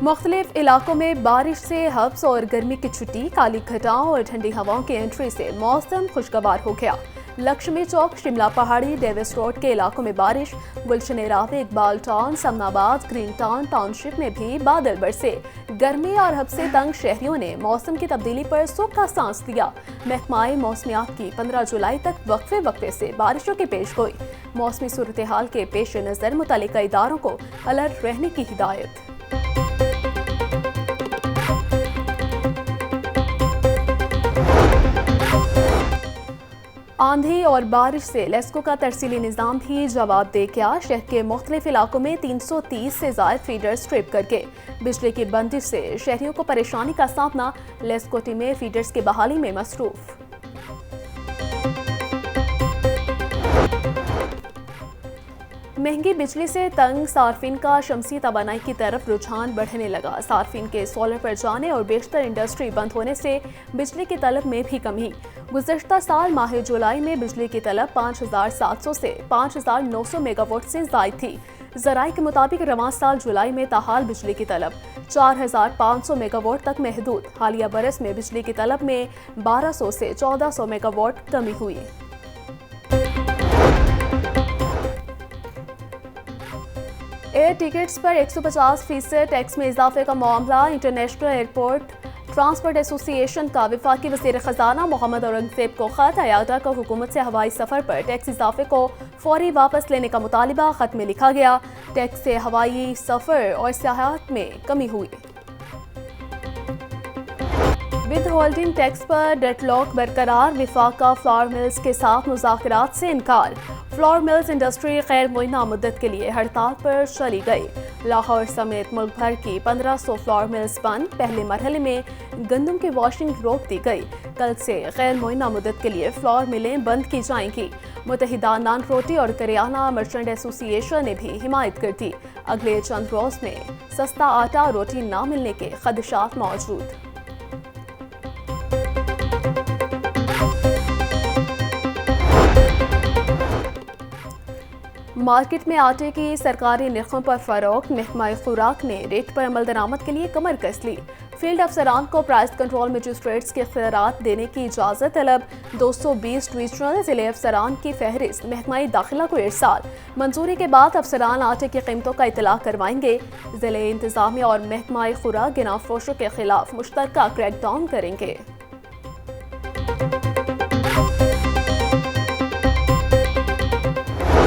मुख्तलिफ इलाकों में बारिश से हब्स और गर्मी की छुट्टी, काली घटाओं और ठंडी हवाओं की एंट्री से मौसम खुशगवार हो गया। लक्ष्मी चौक, शिमला पहाड़ी, डेविस रोड के इलाकों में बारिश, Gulshan Ravi, Iqbal town, Samanabad, green town township में भी बादल बरसे। गर्मी और हब से तंग शहरियों ने मौसम की तब्दीली पर सुख का सांस लिया। महकमाए मौसमियात की 15 जुलाई तक वक्फे से बारिशों की पेशगोई। मौसमी सूरत हाल के पेश नज़र मुतल्लिका इदारों को अलर्ट रहने की हिदायत। आंधी और बारिश से लेस्को का तरसीली निज़ाम भी जवाब दे गया। शहर के मुख्तलिफ इलाकों में 330 से ज़ायद फीडर्स ट्रिप करके बिजली की बंदिश से शहरियों को परेशानी का सामना। लेस्को टीमें फीडर्स की बहाली में मसरूफ। महंगी बिजली से तंग सार्फिन का शमसी तवानाई की तरफ रुझान बढ़ने लगा। सार्फिन के सोलर पर जाने और बेशतर इंडस्ट्री बंद होने से बिजली की तलब में भी कमी। गुज़श्ता साल माह जुलाई में बिजली की तलब 5700 से 5900 मेगावाट से ज़ायद थी। ज़राए के मुताबिक रवां साल जुलाई में ताहाल बिजली की तलब 4500 मेगावाट तक महदूद। हालिया बरस में बिजली की तलब में 1200 से 1400 मेगावाट कमी हुई। एयर टिकट्स पर 150% टैक्स में इजाफे का मामला। इंटरनेशनल एयरपोर्ट ट्रांसपोर्ट एसोसिएशन का वफाकी वज़ीर ख़जाना मोहम्मद औरंगज़ेब को ख़त। आयादा को हुकूमत से हवाई सफ़र पर टैक्स इजाफे को फौरी वापस लेने का मुतालिबा। ख़त में लिखा गया, टैक्स से हवाई सफ़र और सियाहत में कमी हुई। विद होल्डिंग टैक्स पर डेडलॉक बरकरार। वफाक का फ्लावर मिल्स के साथ मुज़ाकरात से इनकार। फ्लावर मिल्स इंडस्ट्री गैर मुय्यना मुद्दत के लिए हड़ताल पर चली गई। लाहौर समेत मुल्क भर की 1500 फ्लावर मिल्स बंद। पहले मरहले में गंदम की वॉशिंग रोक दी गई। कल से गैर मुय्यना मुद्दत के लिए फ्लावर मिलें बंद की जाएंगी। मुत्तहिदा नान रोटी और करियाना मर्चेंट एसोसिएशन ने भी हिमायत कर दी। अगले चंद रोज में सस्ता आटा रोटी ना मिलने के खदशात मौजूद। मार्केट में आटे की सरकारी निर्खों पर फरोख्त। महकमा खुराक ने रेट पर अमल दरामद के लिए कमर कस ली। फील्ड अफसरान को प्राइस कंट्रोल मजिस्ट्रेट्स के इख्तियारात देने की इजाज़त तलब। 220 डिवीजनल जिले अफसरान की फहरिस्त महकमा दाखिला को इरसाल। मंजूरी के बाद अफसरान आटे की कीमतों का इतला करवाएंगे। जिले इंतजामिया और महकमा खुराक गिना फरोशों के खिलाफ मुश्तरका क्रैकडाउन करेंगे।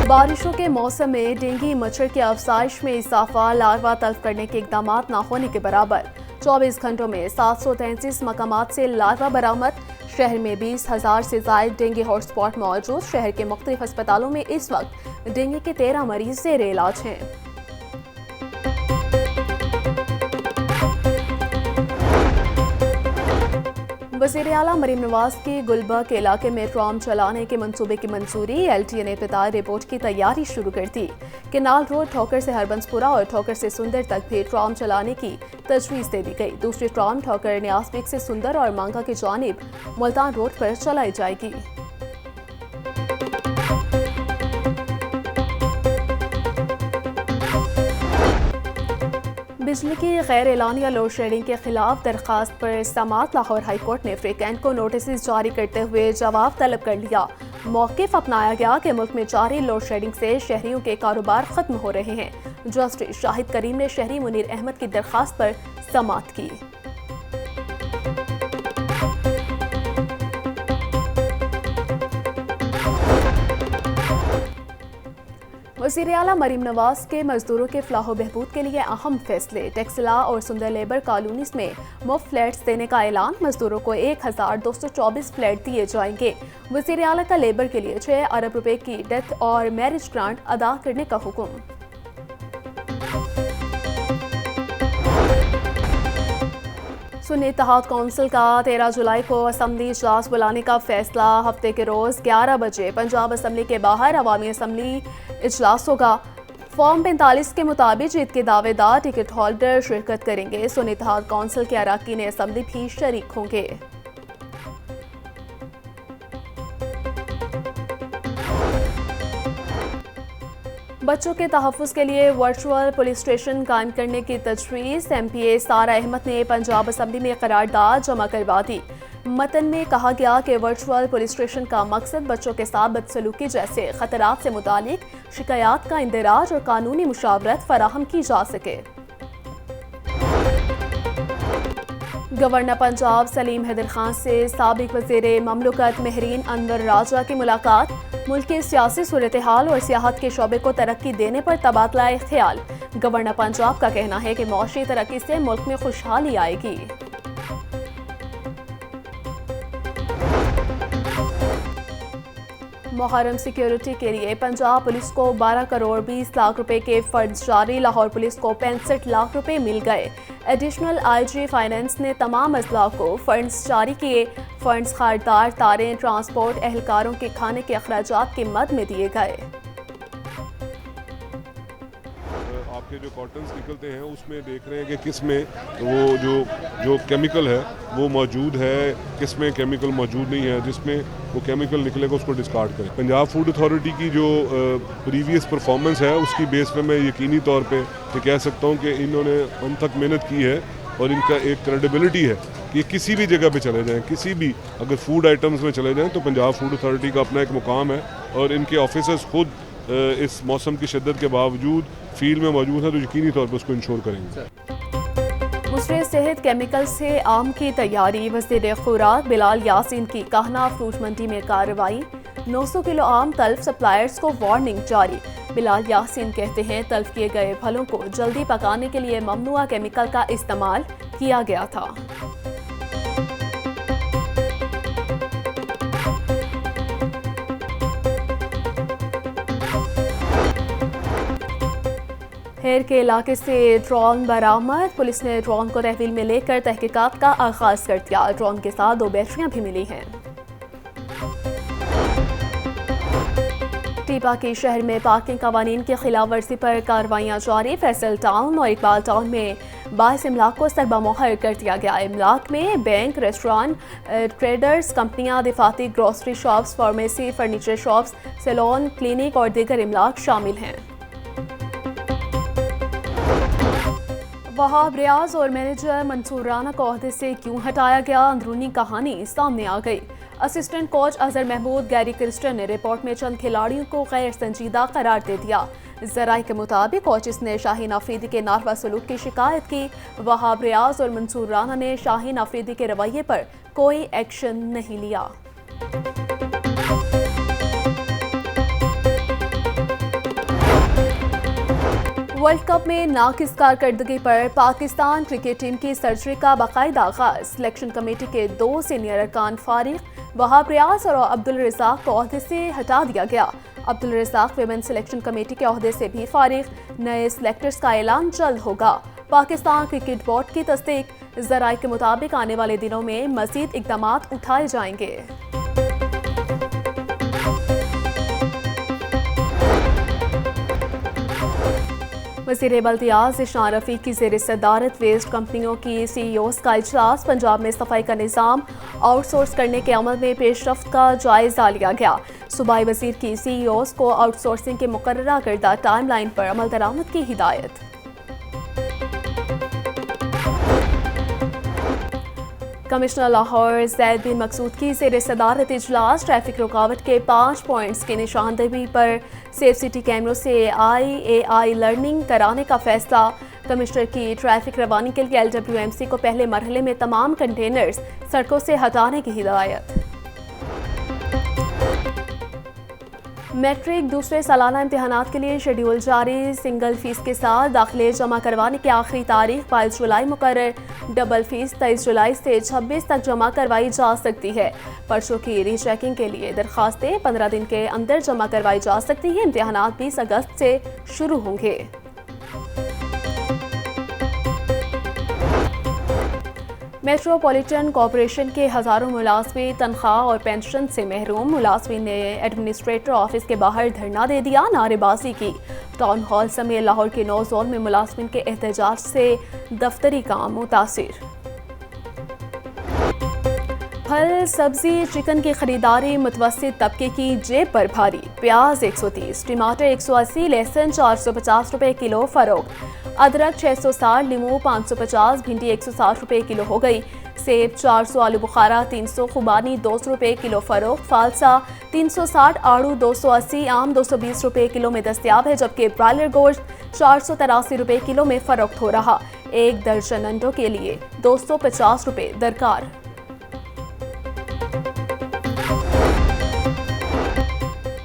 बारिशों के मौसम में डेंगू मच्छर की अफजाइश में इजाफा। लार्वा तल्फ करने के इकदाम न होने के बराबर। 24 घंटों में 733 मकामात से लार्वा बरामद। शहर में 20,000 से ज़ायद डेंगू हॉटस्पॉट मौजूद। शहर के मुख्तलिफ अस्पतालों में इस वक्त डेंगू के 13 मरीज ज़ेर इलाज हैं। वज़ीर आला मरीम नवाज की गुलबर्ग के इलाके में ट्राम चलाने के मंसूबे की मंजूरी। LTA ने इब्तिदाई रिपोर्ट की तैयारी शुरू कर दी। केनाल रोड ठोकर से हरबंसपुरा और ठोकर से सुंदर तक भी ट्राम चलाने की तजवीज़ दे दी गई। दूसरी ट्राम ठोकर न्यासबेग से सुंदर और मांगा की जानिब मुल्तान रोड पर चलाई जाएगी। बिजली की गैर एलानिया लोड शेडिंग के खिलाफ दरखास्त पर समाअत। लाहौर हाई कोर्ट ने फ्रीकैंट को नोटिस जारी करते हुए जवाब तलब कर लिया। मौक़िफ़ अपनाया गया कि मुल्क में जारी लोड शेडिंग से शहरियों के कारोबार खत्म हो रहे हैं। जस्टिस शाहिद करीम ने शहरी मुनीर अहमद की दरखास्त पर समाअत की। वज़ीर आला मरीम नवाज के मजदूरों के फलाह बहबूद के लिए अहम फैसले। टैक्सला और सुंदर लेबर कॉलोनीज में मुफ्त फ्लैट्स देने का ऐलान। मजदूरों को 1224 फ्लैट दिए जाएंगे। वज़ीर आला का लेबर के लिए 6 अरब रुपए की डेथ और मैरिज ग्रांट अदा करने का हुक्म। सुन्नी इत्तेहाद कौंसिल का 13 जुलाई को असम्बली इजलास बुलाने का फैसला। हफ्ते के रोज़ 11 बजे पंजाब असम्बली के बाहर अवामी असम्बली इजलास होगा। फॉर्म 45 के मुताबिक जीत के दावेदार टिकट होल्डर शिरकत करेंगे। सुन्नी इत्तेहाद कौंसिल के अरकान असम्बली भी शरीक होंगे। बच्चों के तहफ़्फ़ुज़ के लिए वर्चुअल पुलिस स्टेशन कायम करने की तजवीज़। MPA सारा अहमद ने पंजाब असम्बली में करारदाद जमा करवा दी। मतन में कहा गया कि वर्चुअल पुलिस स्टेशन का मकसद बच्चों के साथ बदसलूकी जैसे खतरात से मुतालिक शिकायत का इंदराज और कानूनी मुशावरत फराहम की जा सके। गवर्नर पंजाब सलीम हैदर खान से साबिक वज़ीर ममलकत महरीन अनवर राजा की मुलाकात। मुल्क की सियासी सूरत हाल और सियाहत के शोबे को तरक्की देने पर तबादला ख्याल। गवर्नर पंजाब का कहना है कि मौशी तरक्की से मुल्क में खुशहाली आएगी। मुहर्रम सिक्योरिटी के लिए पंजाब पुलिस को 12 करोड़ 20 लाख रुपए के फंड्स जारी। लाहौर पुलिस को 65 लाख रुपए मिल गए। एडिशनल IG फाइनेंस ने तमाम अजला को फंड्स जारी किए। फंड्स खारदार, तारें, ट्रांसपोर्ट, एहलकारों के खाने के अखराजात की मद में दिए गए। आपके जो कॉटन्स निकलते हैं उसमें देख रहे हैं कि किस में वो जो केमिकल है वो मौजूद है, किस में केमिकल मौजूद नहीं है। जिसमें वो केमिकल निकलेगा उसको डिस्कार्ड करें। पंजाब फूड अथॉरिटी की जो प्रीवियस परफॉर्मेंस है उसकी बेस पे मैं यकीनी तौर पे ये कह सकता हूँ कि इन्होंने अनथक मेहनत की है और इनका एक क्रेडिबिलिटी है कि किसी भी जगह पे चले जाएं, किसी भी अगर फूड आइटम्स में चले जाएं तो पंजाब फूड अथॉरिटी का अपना एक मुकाम है और इनके ऑफिसर्स खुद इस मौसम की शिद्दत के बावजूद फील्ड में मौजूद है तो यकीनी तौर पर उसको इंश्योर करेंगे। मुसरे सेहत केमिकल से आम की तैयारी। वज़ीर खुराक बिलाल यासीन की कहना फ्रूट मंडी में कार्रवाई। 900 किलो आम तल्फ सप्लायर्स को वार्निंग जारी। बिलाल यासीन कहते हैं तल्फ किए गए फलों को जल्दी पकाने के लिए ममनुआ केमिकल का इस्तेमाल किया गया था। हेर के इलाके से ड्रोन बरामद। पुलिस ने ड्रोन को तहवील में लेकर तहकीकात का आगाज कर दिया। ड्रोन के साथ 2 बैटरियां भी मिली हैं। टीपा के शहर में पार्किंग कवानीन की खिलाफ वर्जी पर कार्रवाइयां जारी। फैसल टाउन और इकबाल टाउन में 22 इमलाक को सरबा मुहर कर दिया गया। इमलाक में बैंक, रेस्टोरेंट, ट्रेडर्स कंपनियां, दिफाती grocery shops, pharmacy, furniture shops, salon, clinic और दीगर इमलाक शामिल हैं। वहाब रियाज और मैनेजर मंसूर राना को ओहदे से क्यों हटाया गया, अंदरूनी कहानी सामने आ गई। Assistant coach Azhar Mahmood Gary Kirsten ने रिपोर्ट में चंद खिलाड़ियों को गैर संजीदा करार दे दिया। जराये के मुताबिक कोचेस ने शाहीन अफरीदी के नारवा सलूक की शिकायत की। वहाब रियाज और मंसूर राना ने शाहीन अफरीदी के रवैये पर कोई एक्शन नहीं लिया। वर्ल्ड कप में नाकिस कारकर्दगी पर पाकिस्तान क्रिकेट टीम की सर्जरी का बाकायदा आगाज। सिलेक्शन कमेटी के 2 सीनियर अरकान फारिग, वहाब रियाज और अब्दुल रज़ाक को ओहदे से हटा दिया गया। Abdul Razzaq women selection committee के ओहदे से भी फारिग। नए सिलेक्टर्स का ऐलान जल्द होगा। पाकिस्तान क्रिकेट बोर्ड की तस्दीक। ज़राए के मुताबिक आने वाले दिनों में मज़ीद इक़दामात उठाए जाएंगे। वज़ीर बल्दियात ज़िशान रफ़ीक की ज़ेर सदारत वेस्ट कंपनियों की CEOs का इजलास। पंजाब में सफाई का निज़ाम आउटसोर्स करने के अमल में पेशरफ्त का जायज़ा लिया गया। सूबाई वज़ीर की CEOs को आउटसोर्सिंग के मुकर्ररा करदा टाइम लाइन पर अमल दरामद की हिदायत। कमिश्नर लाहौर ज़ैद बिन मकसूद की ज़ेर सदारत इजलास। ट्रैफिक रुकावट के 5 पॉइंट्स की निशानदेही पर सेफ सिटी कैमरों से IAI लर्निंग कराने का फैसला। कमिश्नर की ट्रैफिक रवानी के लिए LWMC को पहले मरहले में तमाम कंटेनर्स सड़कों से हटाने की हिदायत। मैट्रिक दूसरे सालाना इम्तिहानात के लिए शेड्यूल जारी। सिंगल फीस के साथ दाखिले जमा करवाने की आखिरी तारीख 22 जुलाई मुकर्रर। डबल फीस 23 जुलाई से 26 तक जमा करवाई जा सकती है। पर्चों की रीचेकिंग के लिए दरखास्तें 15 दिन के अंदर जमा करवाई जा सकती हैं। इम्तिहानात 20 अगस्त से शुरू होंगे। मेट्रोपॉलिटन कॉरपोरेशन के हज़ारों मुलाजमीन तनख्वाह और पेंशन से महरूम। मुलाजमीन ने एडमिनिस्ट्रेटर ऑफिस के बाहर धरना दे दिया, नारेबाजी की। टाउन हॉल समेत लाहौर के 9 जोन में मुलाजमीन के एहतजाज से दफ्तरी काम मुतासिर। फल सब्जी चिकन की खरीदारी मुतवस्सित तबके की जेब पर भारी। प्याज 130, टमाटर 180, लहसुन 450 रुपए किलो फरोख्त। अदरक 660, नींबू 550, भिंडी 160 रुपए किलो हो गई। सेब 400, आलू बुखारा 300, खुबानी 200 रुपए किलो फरोख्त। फालसा 360, आड़ू 280, आम 220 रुपए किलो में दस्तयाब है, जबकि ब्रायलर गोश्त 483 रुपए किलो में फरोख्त हो रहा। एक दर्जन अंडों के लिए 250 रुपए दरकार।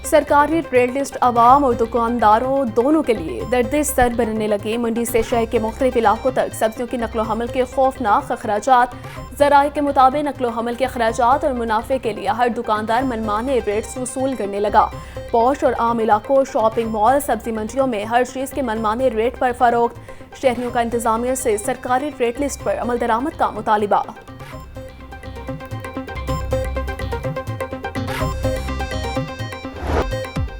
सरकारी ट्रेड लिस्ट आवाम और दुकानदारों दोनों के लिए दर्द सर बनने लगी। मंडी से शहर के मुख्तलिफ इलाकों तक सब्जियों की नकलो हमल के खौफनाक अखराजात। ज़राए के मुताबिक नकलो हमल के अखराजात और मुनाफे के लिए हर दुकानदार मनमाने रेट्स वसूल करने लगा। पौश और आम इलाकों, शॉपिंग मॉल, सब्जी मंडियों में हर चीज़ के मनमाने रेट पर फरोख्त। शहरियों का इंतजामिया से सरकारी ट्रेड लिस्ट पर अमल दरामद का मुतालिबा।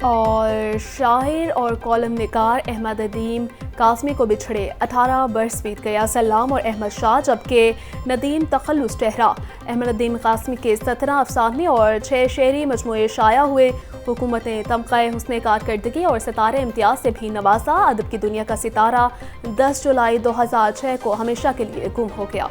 और शायर और कॉलम निगार अहमद अदीम कासमी को बिछड़े 18 बरस बीत गया। सलाम और अहमद शाह जबकि नदीम तखल्लुस ठहरा। अहमद अदीम कासमी के 17 अफसाने और 6 शेरी मजमूए शाया हुए। हुकूमत ने तमग़े हुस्न कारकर्दगी और सितारे इम्तियाज़ से भी नवाजा। अदब की दुनिया का सितारा 10 जुलाई 2006 को हमेशा के लिए गुम हो गया।